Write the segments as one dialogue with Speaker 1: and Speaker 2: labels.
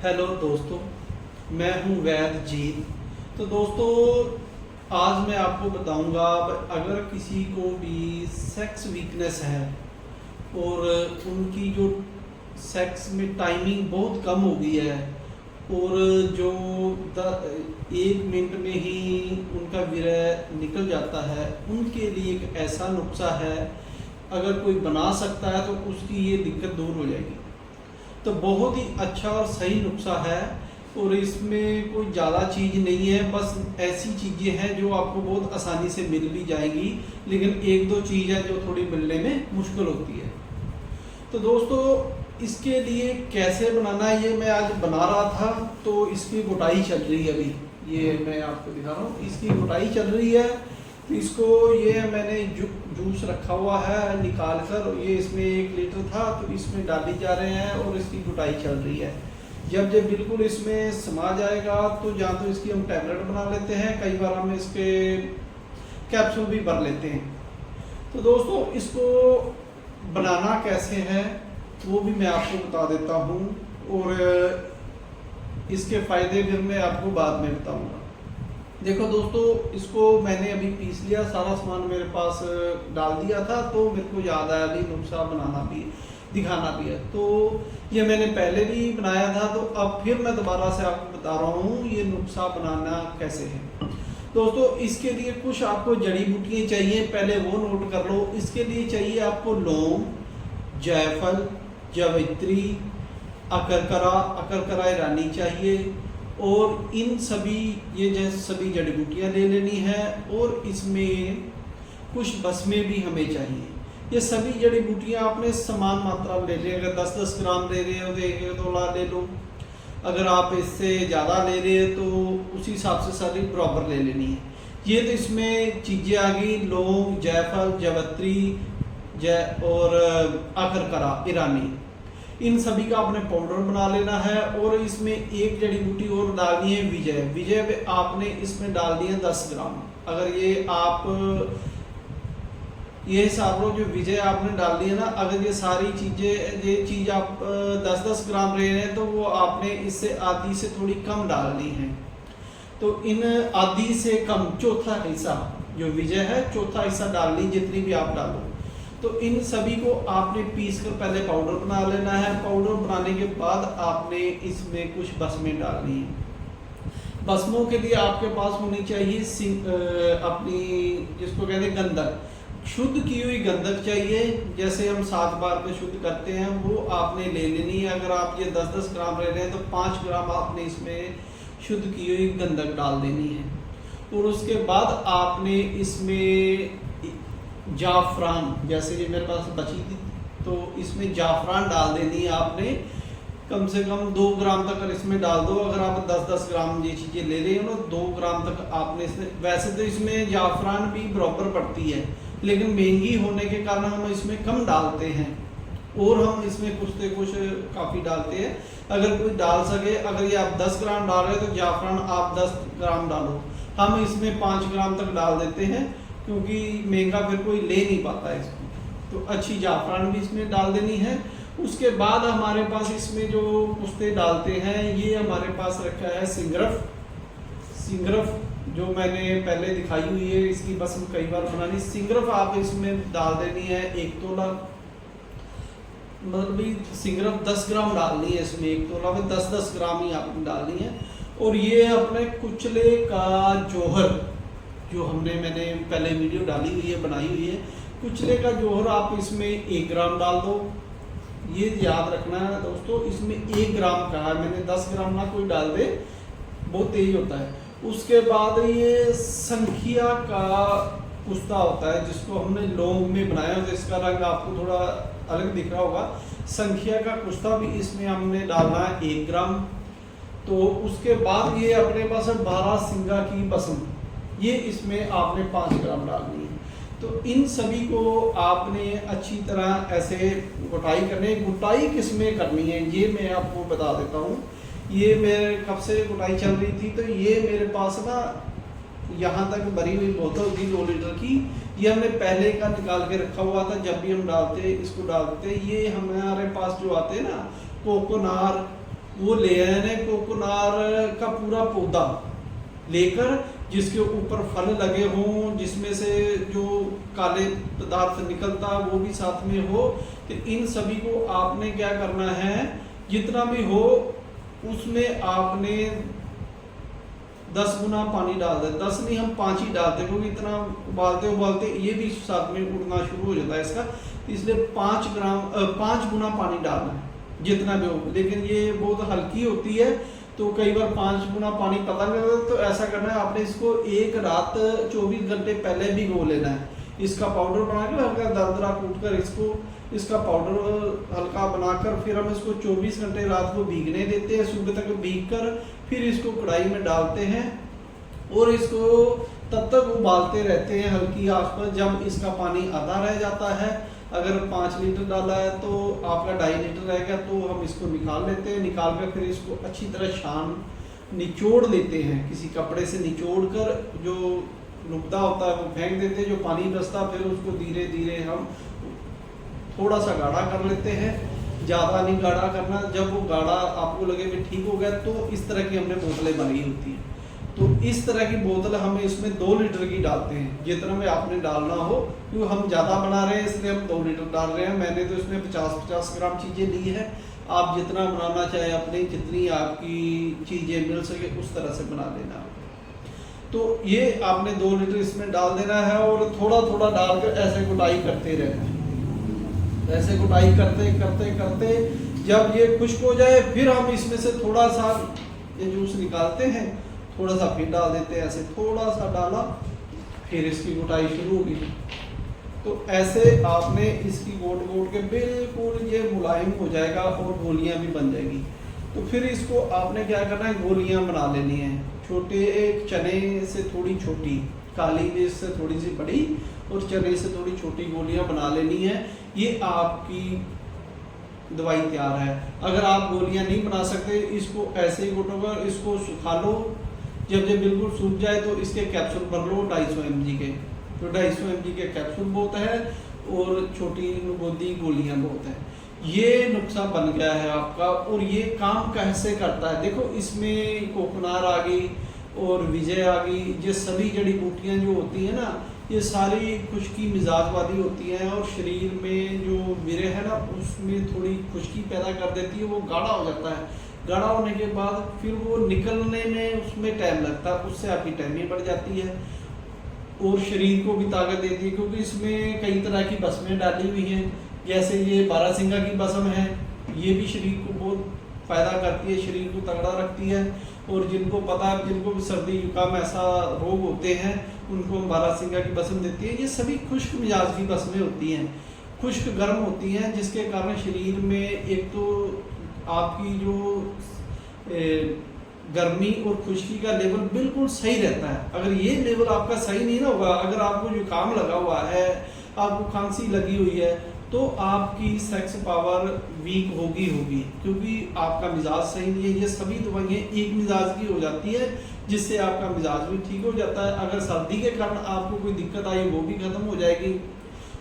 Speaker 1: Hello दोस्तों, मैं हूं वैद जीत। तो दोस्तों, आज मैं आपको बताऊंगा अगर किसी को भी सेक्स वीकनेस है और उनकी जो सेक्स में टाइमिंग बहुत कम हो गई है और जो 1 मिनट में ही उनका विरह निकल जाता है, उनके लिए एक ऐसा नुस्खा है, अगर कोई बना सकता है तो उसकी ये दिक्कत दूर हो जाएगी। तो बहुत ही अच्छा और सही नुस्खा है और इसमें कोई ज़्यादा चीज़ नहीं है, बस ऐसी चीज़ें हैं जो आपको बहुत आसानी से मिल भी जाएंगी, लेकिन एक दो चीज़ है जो थोड़ी मिलने में मुश्किल होती है। तो दोस्तों, इसके लिए कैसे बनाना है ये मैं आज बना रहा था। तो इसकी गुटाई चल रही है, अभी ये मैं आपको दिखा रहा हूँ, इसकी गुटाई चल रही है। तो इसको ये मैंने जूस रखा हुआ है निकाल कर, ये इसमें 1 लीटर था तो इसमें डाली जा रहे हैं और इसकी गुटाई चल रही है। जब बिल्कुल इसमें समा जाएगा तो या तो इसकी हम टैबलेट बना लेते हैं, कई बार हम इसके कैप्सूल भी भर लेते हैं। तो दोस्तों, इसको बनाना कैसे है वो भी मैं आपको बता देता हूँ और इसके फ़ायदे भी मैं आपको बाद में बताऊँगा। देखो दोस्तों, इसको मैंने अभी पीस लिया, सारा सामान मेरे पास डाल दिया था, तो मेरे को याद आया अभी नुस्खा बनाना भी दिखाना भी है। तो ये मैंने पहले भी बनाया था, तो अब फिर मैं दोबारा से आपको बता रहा हूँ ये नुस्खा बनाना कैसे है। दोस्तों, इसके लिए कुछ आपको जड़ी बूटियाँ चाहिए, पहले वो नोट कर लो। इसके लिए चाहिए आपको लौंग, जायफल, जावित्री, अकरकरा ईरानी चाहिए और इन सभी ये जैसे सभी जड़ी बूटियाँ ले लेनी है और इसमें कुछ भस्में भी हमें चाहिए। ये सभी जड़ी बूटियाँ आपने समान मात्रा में ले लें, अगर 10-10 ग्राम ले रहे हो तो 1 तोला ले लो, अगर आप इससे ज़्यादा ले रहे हो तो उसी हिसाब से सारी बराबर ले लेनी है। ये तो इसमें चीज़ें आ गई, लौंग, जायफल, जावित्री और अकरकरा ईरानी, इन सभी का आपने पाउडर बना लेना है। और इसमें एक जड़ी बूटी और डालनी है, विजय पे आपने इसमें डाल दिया 10 ग्राम। अगर ये आप ये हिसाब लो, जो विजय आपने डाल दिया ना, अगर ये सारी चीज़ें ये चीज़ आप 10-10 ग्राम ले रहे हैं तो वो आपने इससे आधी से थोड़ी कम डालनी है। तो इन आधी से कम चौथा हिस्सा जो विजय है, चौथा हिस्सा डाल ली, जितनी भी आप डालो। तो इन सभी को आपने पीस कर पहले पाउडर बना लेना है। पाउडर बनाने के बाद आपने इसमें कुछ भस्में डालनी है। भस्मों के लिए आपके पास होनी चाहिए अपनी जिसको कहते हैं गंधक, शुद्ध की हुई गंधक चाहिए, जैसे हम 7 बार पे शुद्ध करते हैं, वो आपने ले लेनी है। अगर आप ये 10-10 ग्राम ले रहे हैं तो 5 ग्राम आपने इसमें शुद्ध की हुई गंधक डाल देनी है। और उसके बाद आपने इसमें जाफरान, जैसे ये मेरे पास बची थी तो इसमें जाफरान डाल देनी है आपने, कम से कम 2 ग्राम तक इसमें डाल दो। अगर आप 10-10 ग्राम ये चीज़ें ले रहे हो ना, 2 ग्राम तक आपने इसमें, वैसे तो इसमें जाफरान भी बराबर पड़ती है, लेकिन महंगी होने के कारण हम इसमें कम डालते हैं और हम इसमें कुछ से कुछ काफ़ी डालते हैं। अगर कोई डाल सके, अगर ये आप 10 ग्राम डाल रहे हो तो जाफरान आप 10 ग्राम डालो, हम इसमें 5 ग्राम तक डाल देते हैं क्योंकि महंगा फिर कोई ले नहीं पाता है इसको। तो अच्छी जाफरान भी इसमें डाल देनी है। उसके बाद हमारे पास इसमें जो पुस्ते डालते हैं, ये हमारे पास रखा है सिंगरफ जो मैंने पहले दिखाई हुई है, इसकी बस हम कई बार बनानी। सिंगरफ आप इसमें डाल देनी है 1 तोला, मतलब सिंगरफ 10 ग्राम डालनी है इसमें, 1 तोला में 10-10 ग्राम ही आपने डालनी है। और ये अपने कुचले का जौहर जो मैंने पहले वीडियो डाली हुई है, बनाई हुई है, कुचले का जौहर आप इसमें 1 ग्राम डाल दो। ये याद रखना है दोस्तों, इसमें 1 ग्राम कहा है मैंने, 10 ग्राम ना कोई डाल दे, बहुत तेज होता है। उसके बाद ये संखिया का कुश्ता होता है जिसको हमने लौंग में बनाया, तो इसका रंग आपको थोड़ा अलग दिख रहा होगा। संखिया का कुश्ता भी इसमें हमने डालना है 1 ग्राम। तो उसके बाद ये अपने पास 12 सिंगा की बसम, ये इसमें आपने 5 ग्राम डालनी है। तो इन सभी को आपने अच्छी तरह ऐसे गुटाई करनी। गुटाई किस में करनी है ये मैं आपको बता देता हूँ। ये मेरे कब से गुटाई चल रही थी, तो ये मेरे पास ना यहाँ तक भरी हुई बोतल थी 2 लीटर की, ये हमने पहले का निकाल के रखा हुआ था। जब भी हम डालते इसको डालते, ये हमारे पास जो आते हैं ना कोकोनार वो ले आए हैं कोकोनार का पूरा पौधा लेकर, जिसके ऊपर फल लगे हों, जिसमें से जो काले पदार्थ निकलता वो भी साथ में हो। तो इन सभी को आपने क्या करना है, जितना भी हो उसमें आपने 10 गुना पानी डाल दे। 10 नहीं, हम 5 ही डालते, क्योंकि इतना उबालते उबालते ये भी साथ में उड़ना शुरू हो जाता है इसका, इसलिए 5 गुना पानी डालना है जितना भी हो। लेकिन ये बहुत हल्की होती है तो कई बार 5 गुना पानी पता नहीं लगता, तो ऐसा करना है आपने इसको एक रात 24 घंटे पहले भिगो लेना है। इसका पाउडर बना के हल्का दरदरा कूट कर इसका पाउडर हल्का बनाकर फिर हम इसको 24 घंटे रात को भीगने देते हैं। सुबह तक भीग कर फिर इसको कढ़ाई में डालते हैं और इसको तब तक उबालते रहते हैं हल्की आंच पर, जब इसका पानी आधा रह जाता है। अगर 5 लीटर डाला है तो आपका 2.5 लीटर रहेगा, तो हम इसको निकाल लेते हैं। निकाल कर फिर इसको अच्छी तरह निचोड़ लेते हैं, किसी कपड़े से निचोड़ कर जो नुकता होता है वो फेंक देते हैं, जो पानी बचता फिर उसको धीरे धीरे हम थोड़ा सा गाढ़ा कर लेते हैं, ज़्यादा नहीं गाढ़ा करना। जब वो गाढ़ा आपको लगे कि ठीक हो गया तो इस तरह की हमने बोतलें बनाई होती हैं। तो इस तरह की बोतल हमें इसमें 2 लीटर की डालते हैं, जितना में आपने डालना हो, क्योंकि हम ज़्यादा बना रहे हैं इसलिए हम 2 लीटर डाल रहे हैं। मैंने तो इसमें 50-50 ग्राम चीज़ें ली है, आप जितना बनाना चाहे अपनी जितनी आपकी चीज़ें मिल सके उस तरह से बना लेना। तो ये आपने 2 लीटर इसमें डाल देना है और थोड़ा थोड़ा डालकर ऐसे गुटाई करते रहना है। ऐसे गुटाई करते करते करते जब ये खुश्क हो जाए फिर हम इसमें से थोड़ा सा ये जूस निकालते हैं, थोड़ा सा फिर डाल देते हैं। ऐसे थोड़ा सा डाला फिर इसकी गुटाई शुरू होगी। तो ऐसे आपने इसकी गोट गोट के बिल्कुल ये मुलायम हो जाएगा और गोलियां भी बन जाएगी। तो फिर इसको आपने क्या करना है, गोलियां बना लेनी है। छोटे एक चने से थोड़ी छोटी, काली मिर्च से थोड़ी सी बड़ी और चने से थोड़ी छोटी गोलियां बना लेनी है। ये आपकी दवाई तैयार है। अगर आप गोलियां नहीं बना सकते, इसको ऐसे ही घोटोगे, इसको सुखा लो। जब बिल्कुल सूख जाए तो इसके कैप्सूल भर लो 250 mg के। तो 250 mg के कैप्सूल बहुत है और छोटी गोदी गोलियां बहुत है। ये नुस्खा बन गया है आपका। और ये काम कैसे करता है, देखो इसमें कोकोनार आ गई और विजय आ गई। ये सभी जड़ी बूटियाँ जो होती हैं ना, ये सारी खुश्की मिजाज वाली होती हैं और शरीर में जो विरह है ना उसमें थोड़ी खुश्की पैदा कर देती है, वो गाढ़ा हो जाता है। गाढ़ा होने के बाद फिर वो निकलने में उसमें टाइम लगता है, उससे आपकी टाइमिंग बढ़ जाती है और शरीर को भी ताकत देती है, क्योंकि इसमें कई तरह की बसमें डाली हुई हैं। जैसे ये बारासिंगा की बसम है, ये भी शरीर को बहुत फ़ायदा करती है, शरीर को तगड़ा रखती है। और जिनको पता है, जिनको भी सर्दी जुकाम ऐसा रोग होते हैं उनको हम बारासिंगा की बसम देती है। ये सभी खुश्क मिजाज की बसमें होती हैं, खुश्क गर्म होती हैं, जिसके कारण शरीर में एक तो आपकी जो गर्मी और खुश्की का लेवल बिल्कुल सही रहता है। अगर ये लेवल आपका सही नहीं ना होगा, अगर आपको जुकाम लगा हुआ है, आपको खांसी लगी हुई है, तो आपकी सेक्स पावर वीक होगी, क्योंकि आपका मिजाज सही नहीं है। ये सभी दवाइयाँ एक मिजाज की हो जाती है, जिससे आपका मिजाज भी ठीक हो जाता है। अगर सर्दी के कारण आपको कोई दिक्कत आई वो भी खत्म हो जाएगी।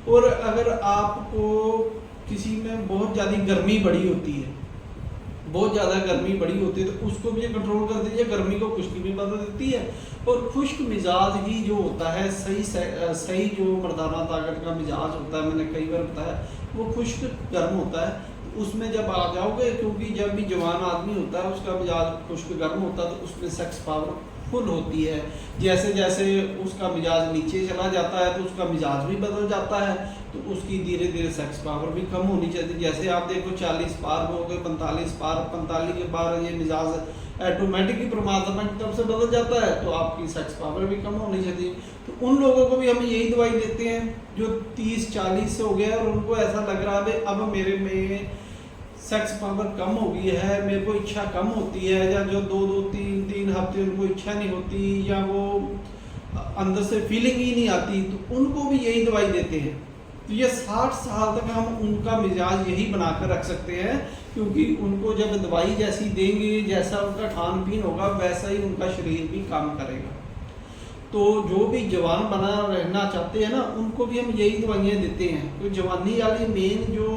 Speaker 1: और अगर आपको किसी में बहुत ज़्यादा गर्मी बड़ी होती है, बहुत ज़्यादा गर्मी बड़ी होती है, तो उसको भी कंट्रोल कर दीजिए। गर्मी को खुश्की भी बदल देती है। और खुश्क मिजाज ही जो होता है, सही जो मर्दाना ताकत का मिजाज होता है, मैंने कई बार बताया, वो खुश्क गर्म होता है। उसमें जब आ जाओगे, क्योंकि जब भी जवान आदमी होता है उसका मिजाज खुश्क गर्म होता है, तो उसमें सेक्स पावर फुल होती है। जैसे जैसे उसका मिजाज नीचे चला जाता है तो उसका मिजाज भी बदल जाता है, तो उसकी धीरे धीरे सेक्स पावर भी कम होनी चाहिए। जैसे आप देखो 40 पार हो गए, 45 पार, 45 के पार ये मिजाज ऑटोमेटिकली परमात्मा की तरफ से बदल जाता है, तो आपकी सेक्स पावर भी कम होनी चाहिए। तो उन लोगों को भी हम यही दवाई देते हैं जो 30-40 से हो गया और उनको ऐसा लग रहा है अब मेरे में सेक्स पावर कम हो गई है, मेरे को इच्छा कम होती है, या जो 2-3 हफ्ते उनको इच्छा नहीं होती, या वो अंदर से फीलिंग ही नहीं आती, तो उनको भी यही दवाई देते हैं। तो ये 60 साल तक हम उनका मिजाज यही बनाकर रख सकते हैं, क्योंकि उनको जब दवाई जैसी देंगे, जैसा उनका खान पीन होगा, वैसा ही उनका शरीर भी काम करेगा। तो जो भी जवान बना रहना चाहते हैं ना, उनको भी हम यही दवाइयाँ देते हैं। तो जवानी वाली मेन जो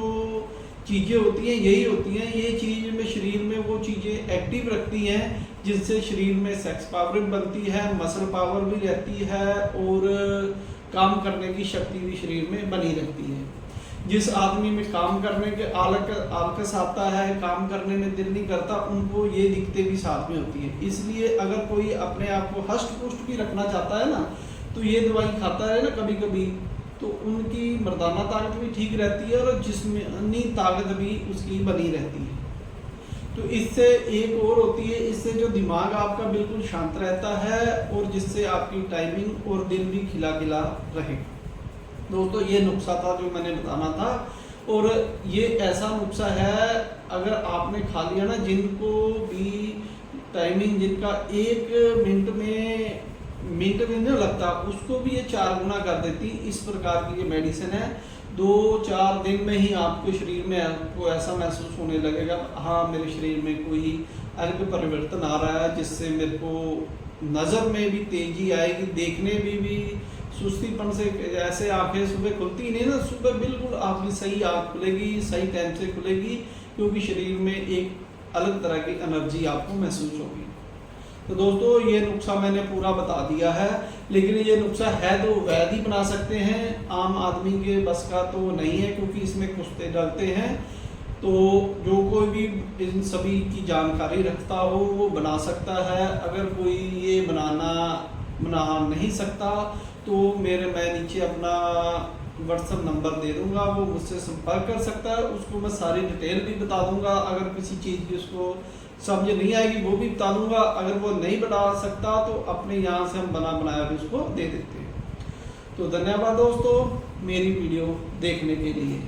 Speaker 1: चीज़ें होती हैं यही होती हैं, ये चीज़ में शरीर में वो चीज़ चीज़ें एक्टिव रखती हैं, जिससे शरीर में सेक्स पावर भी बनती है, मसल पावर भी रहती है और काम करने की शक्ति भी शरीर में बनी रहती है। जिस आदमी में काम करने के आलकस आता है, काम करने में दिल नहीं करता, उनको ये दिक्कतें भी साथ में होती है। इसलिए अगर कोई अपने आप को हष्ट पुष्ट भी रखना चाहता है ना, तो ये दवाई खाता है ना कभी कभी, तो उनकी मर्दाना ताकत भी ठीक रहती है और जिस्मानी ताकत भी उसकी बनी रहती है। तो इससे एक और होती है, इससे जो दिमाग आपका बिल्कुल शांत रहता है और जिससे आपकी टाइमिंग और दिन भी खिला खिला रहेगा। दोस्तों ये नुस्खा था जो मैंने बताना था, और ये ऐसा नुस्खा है अगर आपने खा लिया ना, जिनको भी टाइमिंग जिनका 1 मिनट में नहीं लगता, उसको भी ये 4 गुना कर देती। इस प्रकार की ये मेडिसिन है। 2-4 दिन में ही आपके शरीर में आपको ऐसा महसूस होने लगेगा, हाँ मेरे शरीर में कोई अलग परिवर्तन आ रहा है, जिससे मेरे को नज़र में भी तेजी आएगी, देखने में भी सुस्तीपन से, जैसे आंखें सुबह खुलती नहीं ना, सुबह बिल्कुल आपकी सही आँख खुलेगी, सही टाइम से खुलेगी, क्योंकि शरीर में एक अलग तरह की एनर्जी आपको महसूस होगी। तो दोस्तों ये नुस्खा मैंने पूरा बता दिया है, लेकिन ये नुस्खा है तो वैद्य ही बना सकते हैं, आम आदमी के बस का तो नहीं है, क्योंकि इसमें कुछ डलते हैं। तो जो कोई भी इन सभी की जानकारी रखता हो वो बना सकता है। अगर कोई ये बना नहीं सकता तो मैं नीचे अपना व्हाट्सएप नंबर दे दूंगा, वो मुझसे संपर्क कर सकता है, उसको मैं सारी डिटेल भी बता दूंगा। अगर किसी चीज़ की उसको समझ नहीं आएगी वो भी बता दूंगा। अगर वो नहीं बता सकता तो अपने यहाँ से हम बनाया भी उसको दे देते हैं। तो धन्यवाद दोस्तों मेरी वीडियो देखने के लिए।